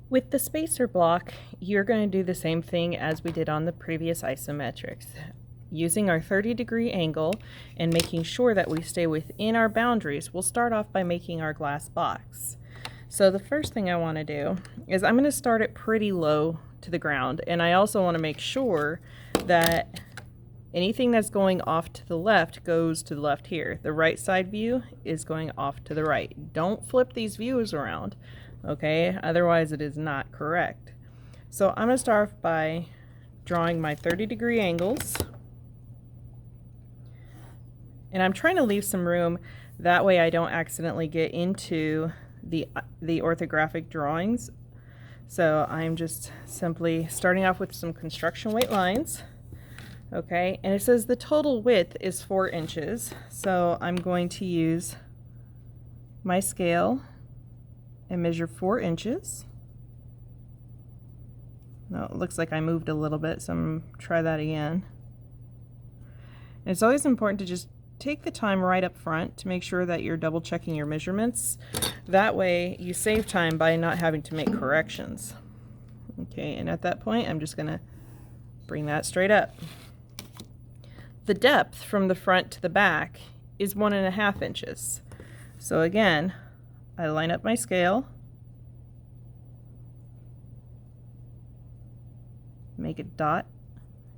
With the spacer block, you're going to do the same thing as we did on the previous isometrics. Using our 30-degree angle and making sure that we stay within our boundaries, we'll start off by making our glass box. So the first thing I want to do is I'm going to start it pretty low to the ground, and I also want to make sure that anything that's going off to the left goes to the left here. The right side view is going off to the right. Don't flip these views around, okay? Otherwise it is not correct. So I'm going to start off by drawing my 30-degree angles. And I'm trying to leave some room, that way I don't accidentally get into the orthographic drawings. So I'm just simply starting off with some construction weight lines. Okay, and it says the total width is 4 inches. So I'm going to use my scale and measure 4 inches. No, it looks like I moved a little bit, so I'm going to try that again. And it's always important to just take the time right up front to make sure that you're double checking your measurements. That way you save time by not having to make corrections. Okay, and at that point I'm just going to bring that straight up. The depth from the front to the back is 1.5 inches. So again, I line up my scale, make a dot.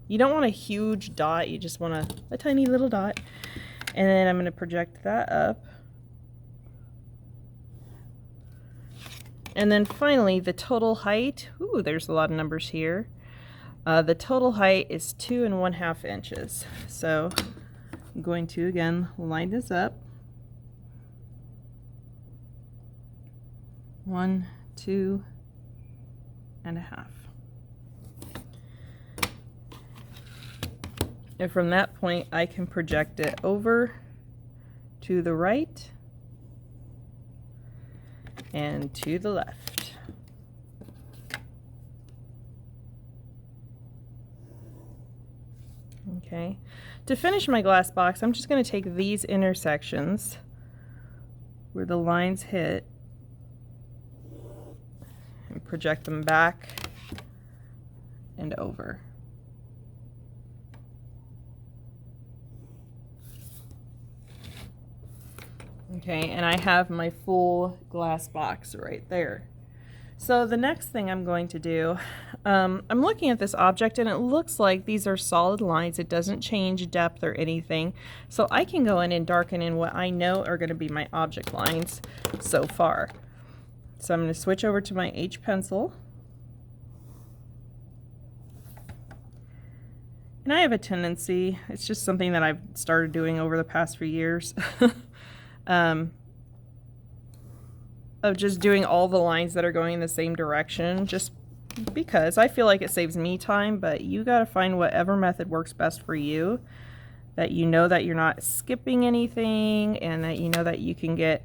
You don't want a huge dot, you just want a tiny little dot. And then I'm going to project that up. And then finally, the total height. Ooh, there's a lot of numbers here. The total height is 2.5 inches. So I'm going to, again, line this up. 1, 2.5. And from that point, I can project it over to the right and to the left. Okay. To finish my glass box, I'm just going to take these intersections where the lines hit and project them back and over. Okay, and I have my full glass box right there. So the next thing I'm going to do, I'm looking at this object and it looks like these are solid lines. It doesn't change depth or anything. So I can go in and darken in what I know are going to be my object lines so far. So I'm going to switch over to my H pencil. And I have a tendency, it's just something that I've started doing over the past few years, of just doing all the lines that are going in the same direction, just because I feel like it saves me time, but you got to find whatever method works best for you, that you know that you're not skipping anything and that you know that you can get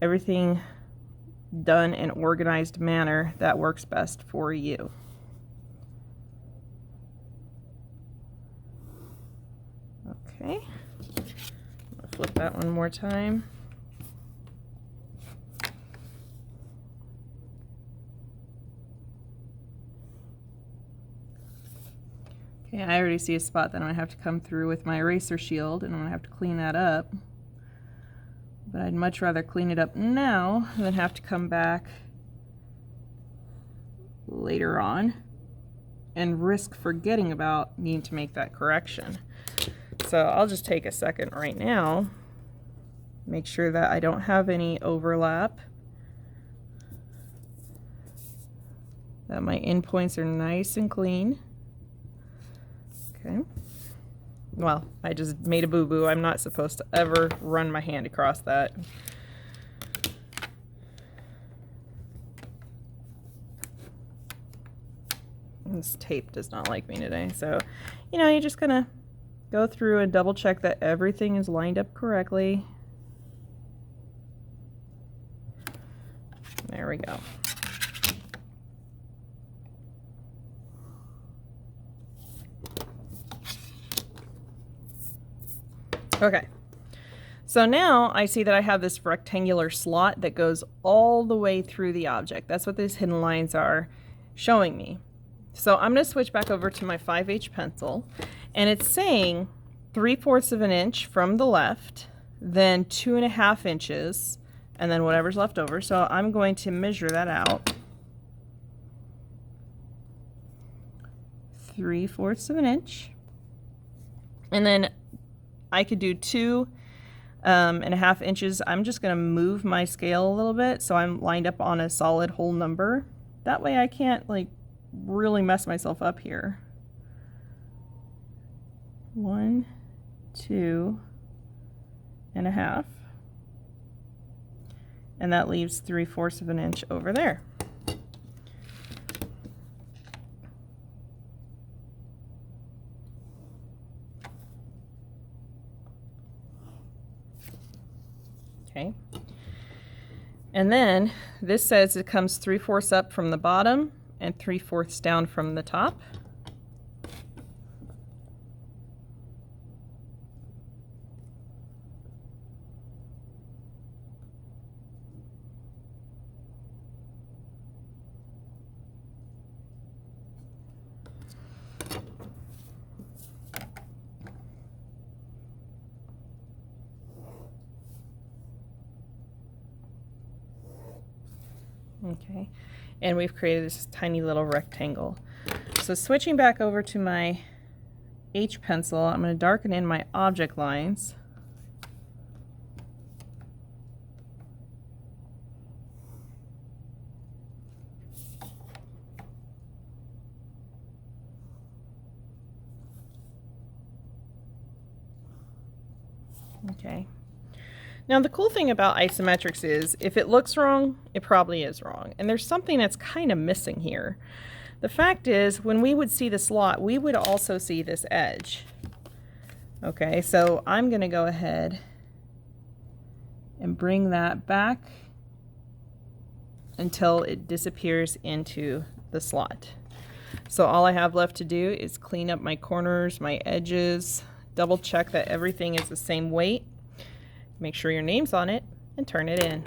everything done in an organized manner that works best for you. Okay, I'll flip that one more time. Okay, I already see a spot that I'm going to have to come through with my eraser shield, and I'm going to have to clean that up. But I'd much rather clean it up now than have to come back later on and risk forgetting about needing to make that correction. So I'll just take a second right now, make sure that I don't have any overlap, that my endpoints are nice and clean. Okay. Well, I just made a boo-boo. I'm not supposed to ever run my hand across that. This tape does not like me today. So, you know, you're just gonna go through and double check that everything is lined up correctly. There we go. Okay, So now I see that I have this rectangular slot that goes all the way through the object. That's what these hidden lines are showing me. So I'm going to switch back over to my 5H pencil, and it's saying 3/4 of an inch from the left, then 2.5 inches, and then whatever's left over. So I'm going to measure that out. 3/4 of an inch. And then I could do 2.5 inches. I'm just going to move my scale a little bit so I'm lined up on a solid whole number. That way I can't like really mess myself up here. 1, 2.5. And that leaves 3/4 of an inch over there. Okay. And then this says it comes 3/4 up from the bottom and 3/4 down from the top. Okay, and we've created this tiny little rectangle. So switching back over to my H pencil, I'm going to darken in my object lines. Okay. Now the cool thing about isometrics is if it looks wrong, it probably is wrong. And there's something that's kind of missing here. The fact is, when we would see the slot, we would also see this edge. Okay, so I'm going to go ahead and bring that back until it disappears into the slot. So all I have left to do is clean up my corners, my edges, double check that everything is the same weight. Make sure your name's on it and turn it in.